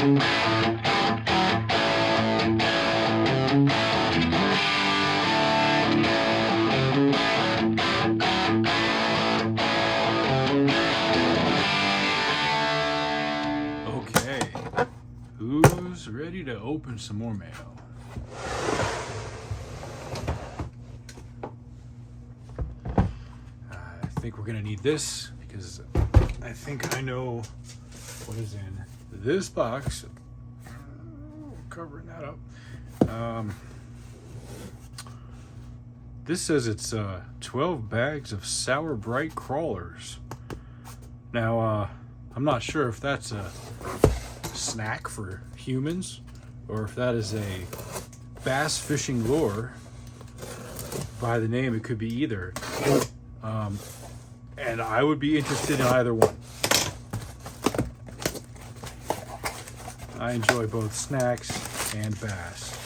Okay, who's ready to open some more mail? I think we're gonna need this because I think I know what is in this box. Covering that up. This says it's 12 bags of Sour Bright crawlers. Now, I'm not sure if that's a snack for humans or if that is a bass fishing lure. By the name, it could be either. And I would be interested in either one. I enjoy both snacks and bass.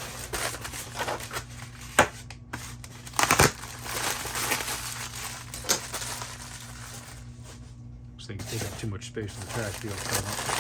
So they can take up too much space in the trash field.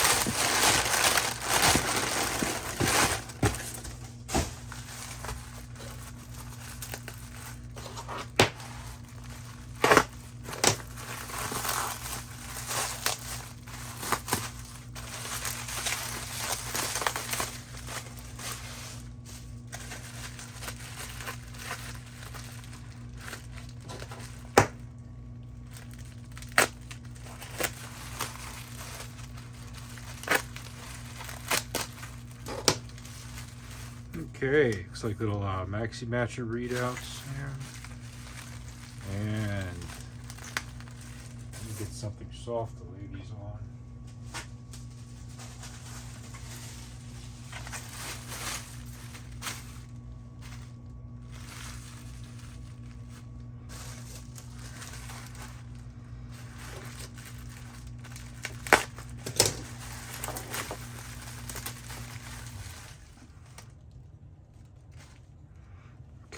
Okay, looks like little maxi matcher readouts here. And let me get something soft to lay these on.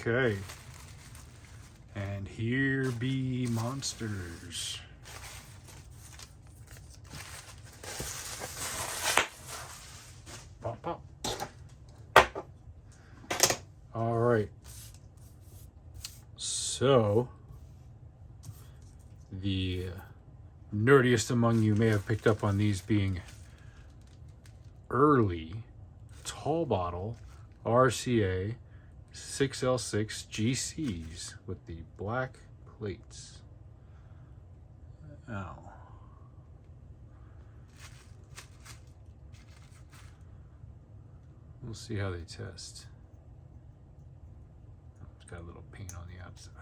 Okay, and here be monsters. Pop, pop. All right. So, the nerdiest among you may have picked up on these being early tall bottle RCA 6L6 GCs with the black plates. Ow. We'll see how they test. It's got a little paint on the outside.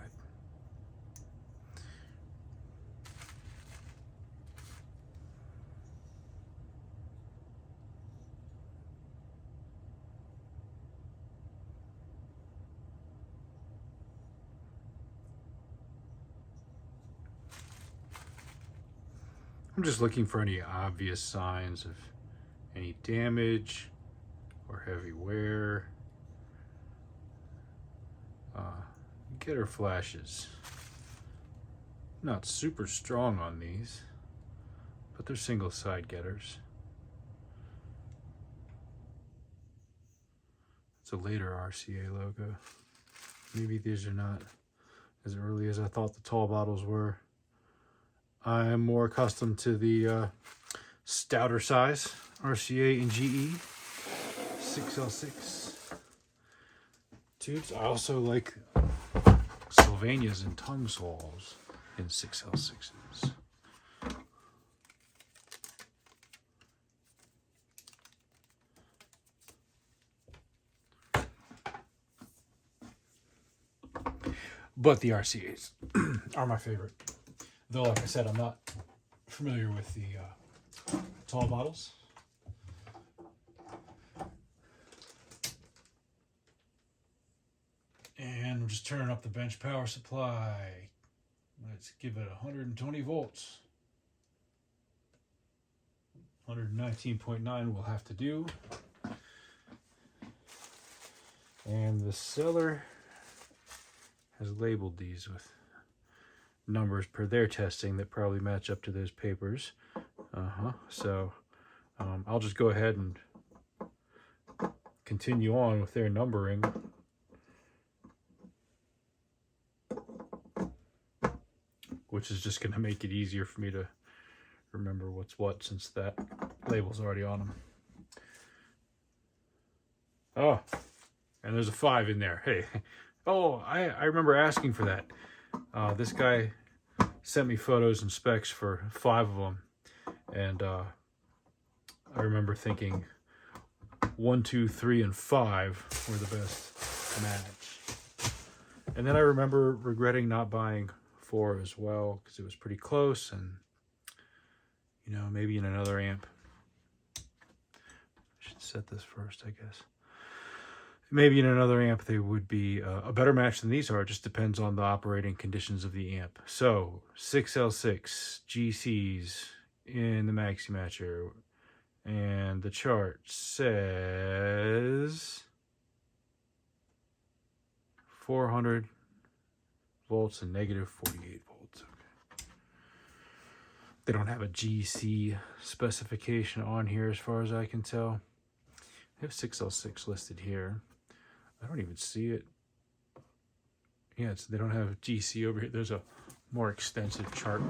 I'm just looking for any obvious signs of any damage or heavy wear. Getter flashes. Not super strong on these, but they're single side getters. It's a later RCA logo. Maybe these are not as early as I thought the tall bottles were. I am more accustomed to the stouter size RCA and GE 6L6 tubes. I also like Sylvanias and tongue saws in 6L6s. But the RCAs are my favorite. Though, like I said, I'm not familiar with the tall bottles. And I'm just turning up the bench power supply. Let's give it 120 volts. 119.9 will have to do. And the seller has labeled these with numbers per their testing that probably match up to those papers. So I'll just go ahead and continue on with their numbering. Which is just going to make it easier for me to remember what's what since that label's already on them. Oh, and there's a 5 in there. Hey, oh, I remember asking for that. This guy sent me photos and specs for 5 of them. And I remember thinking 1, 2, 3, and 5 were the best match. And then I remember regretting not buying 4 as well, because it was pretty close, and you know, maybe in another amp. I should set this first, I guess. Maybe in another amp they would be a better match than these are. It just depends on the operating conditions of the amp. So 6L6 GCs in the Maxi Matcher, and the chart says 400 volts and negative 48 volts. Okay. They don't have a GC specification on here as far as I can tell. They have 6L6 listed here. I don't even see it. Yeah, they don't have GC over here. There's a more extensive chart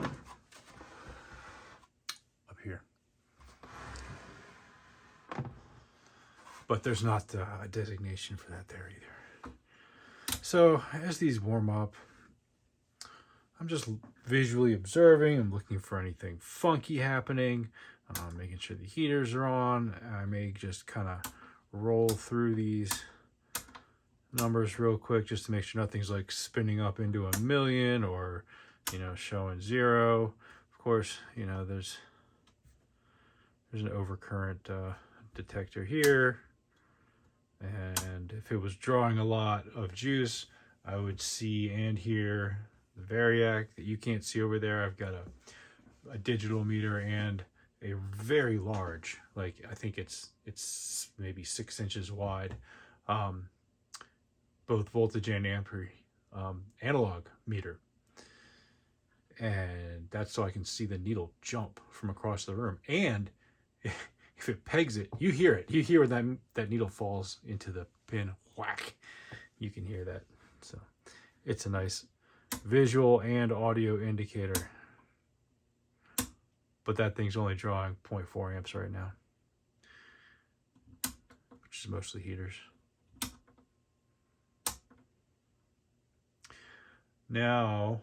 up here. But there's not a designation for that there either. So as these warm up, I'm just visually observing. I'm looking for anything funky happening, making sure the heaters are on. I may just kind of roll through these numbers real quick just to make sure nothing's like spinning up into 1,000,000 or, you know, showing 0. Of course, you know, there's an overcurrent detector here. And if it was drawing a lot of juice, I would see and hear the variac that you can't see over there. I've got a digital meter and a very large, like I think it's maybe 6 inches wide, both voltage and ampere analog meter. And that's so I can see the needle jump from across the room. And if it pegs it, you hear it. You hear when that needle falls into the pin, whack. You can hear that. So it's a nice visual and audio indicator. But that thing's only drawing 0.4 amps right now, which is mostly heaters. Now,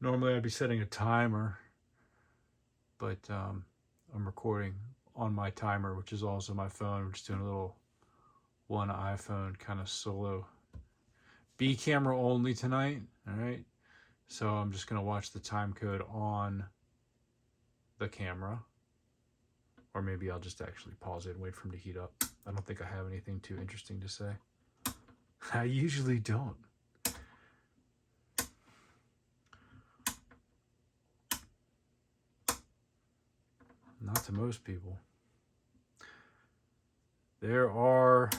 normally I'd be setting a timer, but I'm recording on my timer, which is also my phone. We're just doing a little one iPhone kind of solo B camera only tonight. All right. So I'm just going to watch the time code on the camera, or maybe I'll just actually pause it and wait for him to heat up. I don't think I have anything too interesting to say. I usually don't. Not to most people. There are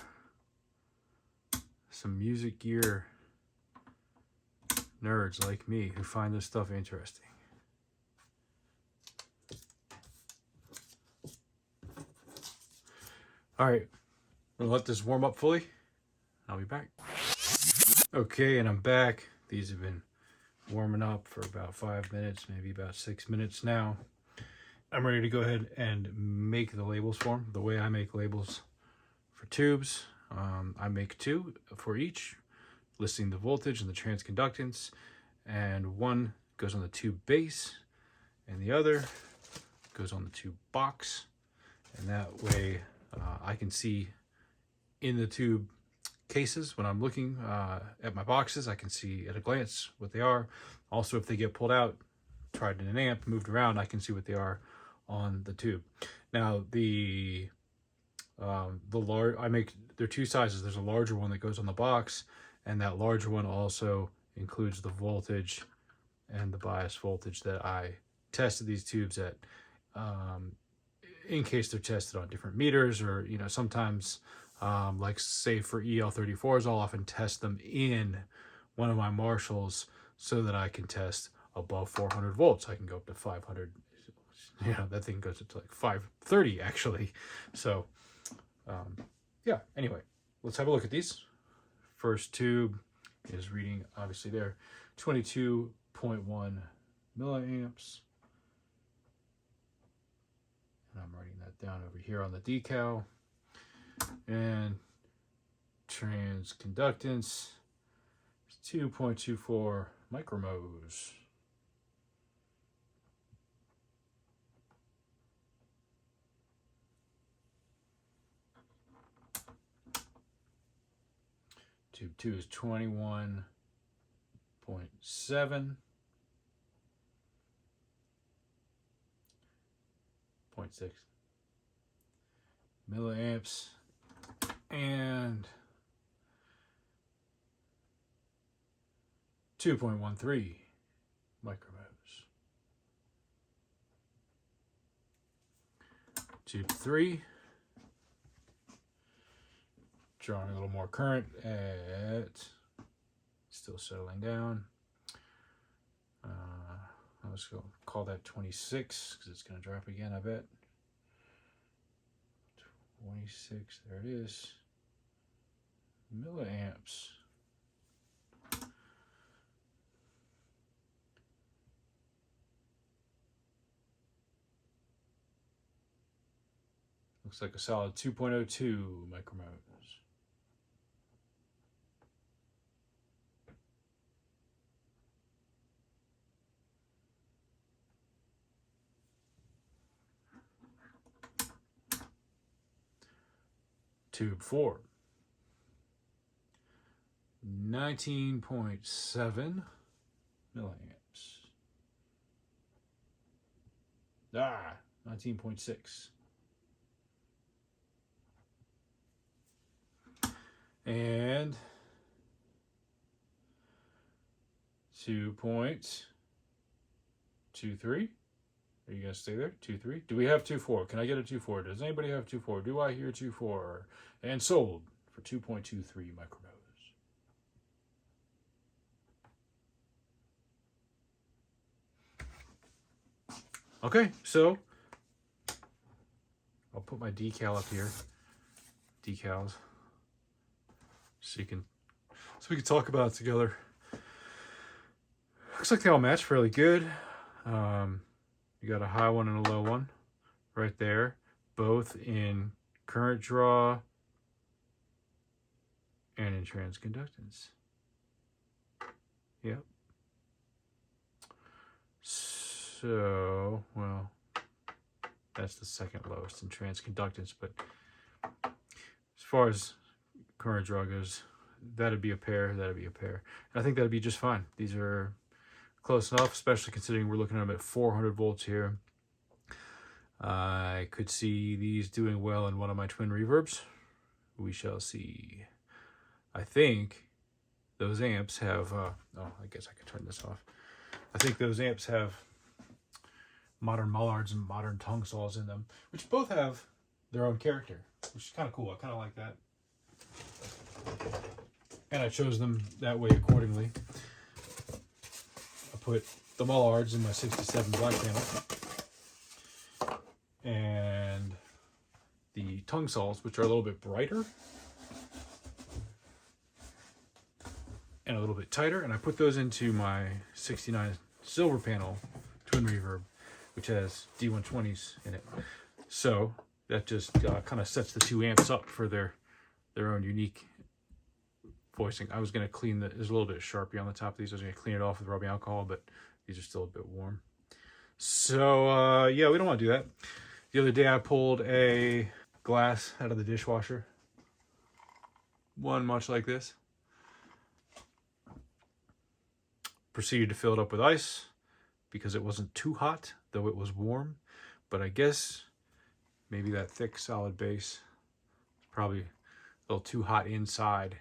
some music gear nerds like me who find this stuff interesting. All right, I'm gonna let this warm up fully. I'll be back. Okay, and I'm back. These have been warming up for about 5 minutes, maybe about 6 minutes now. I'm ready to go ahead and make the labels for them. The way I make labels for tubes, I make 2 for each, listing the voltage and the transconductance, and one goes on the tube base and the other goes on the tube box, and that way I can see in the tube cases when I'm looking at my boxes. I can see at a glance what they are. Also, if they get pulled out, tried in an amp, moved around, I can see what they are on the tube. Now the large, there are 2 sizes. There's a larger one that goes on the box, and that larger one also includes the voltage and the bias voltage that I tested these tubes at, in case they're tested on different meters, or, you know, sometimes like say for EL34s, I'll often test them in one of my Marshalls so that I can test above 400 volts. I can go up to 500. You know, that thing goes up to like 530 actually. So yeah, anyway, let's have a look at these. First tube is reading, obviously there, 22.1 milliamps. And I'm writing that down over here on the decal. And transconductance is 2.24 micromos. Tube 2 is 21.7. 0.6 milliamps and 2.13 micromos. Tube 3, drawing a little more current at, still settling down. I was going to call that 26 because it's going to drop again, I bet. 26, there it is. Milliamps. Looks like a solid 2.02 micromos. Tube 4, 19.7 milliamps. 19.6. And 2.23. Are you gonna stay there? 2.3. Do we have 2.4? Can I get a 2.4? Does anybody have 2.4? Do I hear 2.4? And sold for 2.23 micromos. Okay, so I'll put my decal up here. Decals. So we can talk about it together. Looks like they all match fairly good. You got a high one and a low one right there, both in current draw and in transconductance. Yep. So, well, that's the second lowest in transconductance, but as far as current draw goes, that'd be a pair, that'd be a pair. And I think that'd be just fine. These are close enough, especially considering we're looking at them at 400 volts here. I could see these doing well in one of my twin reverbs. We shall see. I think those amps have, I guess I could turn this off. I think those amps have modern mullards and modern tongue saws in them, which both have their own character, which is kind of cool. I kind of like that. And I chose them that way accordingly. I put the mullards in my 67 black panel. And the tongue saws, which are a little bit brighter and a little bit tighter, and I put those into my 69 silver panel twin reverb, which has D120s in it. So that just kind of sets the two amps up for their own unique voicing. I was going to clean there's a little bit of Sharpie on the top of these. I was going to clean it off with rubbing alcohol, but these are still a bit warm. So yeah, we don't want to do that. The other day I pulled a glass out of the dishwasher. One much like this. Proceeded to fill it up with ice because it wasn't too hot, though it was warm. But I guess maybe that thick solid base is probably a little too hot inside.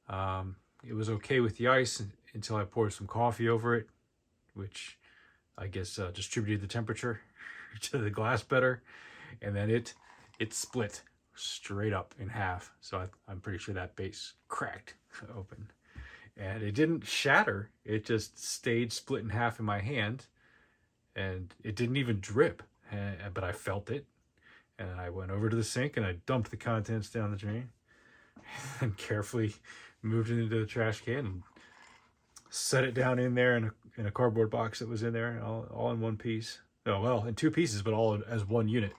It was okay with the ice until I poured some coffee over it, which I guess distributed the temperature to the glass better, and then it split straight up in half. So I'm pretty sure that base cracked open, and it didn't shatter. It just stayed split in half in my hand, and it didn't even drip. But I felt it, and I went over to the sink and I dumped the contents down the drain. and carefully moved it into the trash can and set it down in there in a cardboard box that was in there, all in one piece. Oh, well, in two pieces, but all as one unit.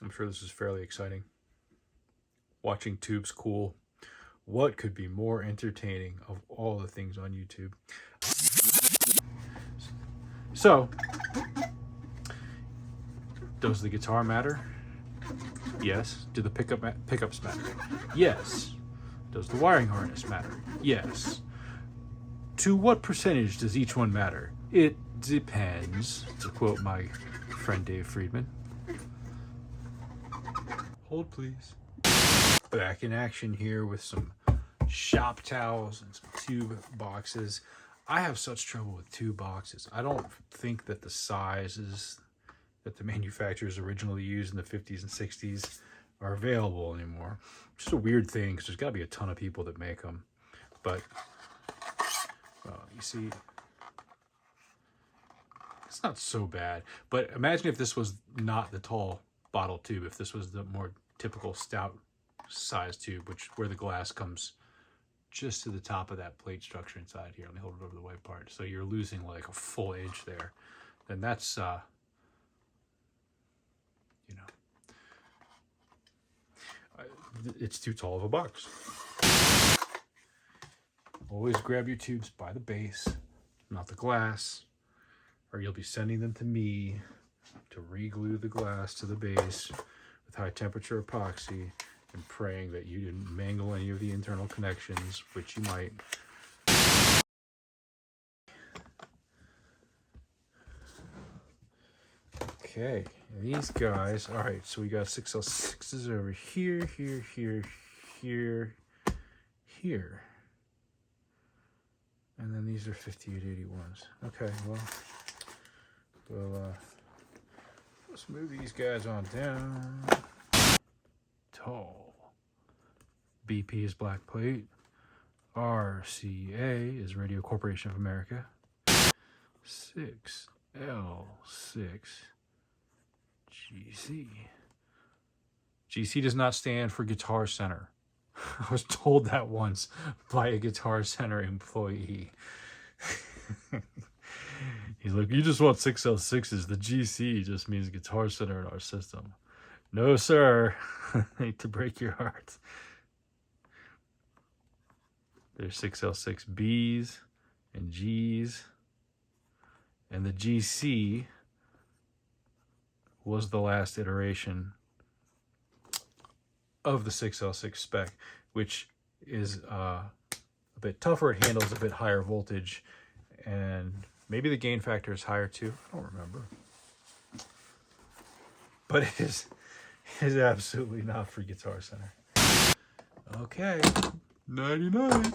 I'm sure this is fairly exciting. Watching tubes cool. What could be more entertaining of all the things on YouTube? So, does the guitar matter? Yes. Do the pickups matter? Yes. Does the wiring harness matter? Yes. To what percentage does each one matter? It depends, to quote my friend Dave Friedman. Hold, please. Back in action here with some shop towels and some tube boxes. I have such trouble with tube boxes. I don't think that the sizes that the manufacturers originally used in the 50s and 60s are available anymore. Just a weird thing, because there's got to be a ton of people that make them. But, well, you see, it's not so bad. But imagine if this was not the tall bottle tube, if this was the more typical stout size tube, where the glass comes just to the top of that plate structure inside here. Let me hold it over the white part. So you're losing like a full inch there. Then that's, you know, it's too tall of a box. Always grab your tubes by the base, not the glass, or you'll be sending them to me to re-glue the glass to the base with high temperature epoxy and praying that you didn't mangle any of the internal connections, which you might. Okay, these guys, all right, so we got 6L6s over here, here. And then these are 5881s. Okay, well, let's move these guys on down. Tall. BP is black plate. RCA is Radio Corporation of America. 6L6 GC. GC does not stand for Guitar Center. I was told that once by a Guitar Center employee. He's like, you just want 6L6s. The GC just means Guitar Center in our system. No, sir. I hate to break your heart. There's 6L6Bs and Gs. And the GC was the last iteration of the 6L6 spec, which is a bit tougher. It handles a bit higher voltage, and maybe the gain factor is higher too. I don't remember. But it is absolutely not for Guitar Center. Okay, 99.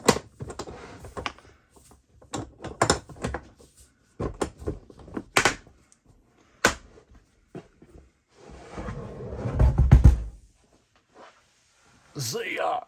See ya.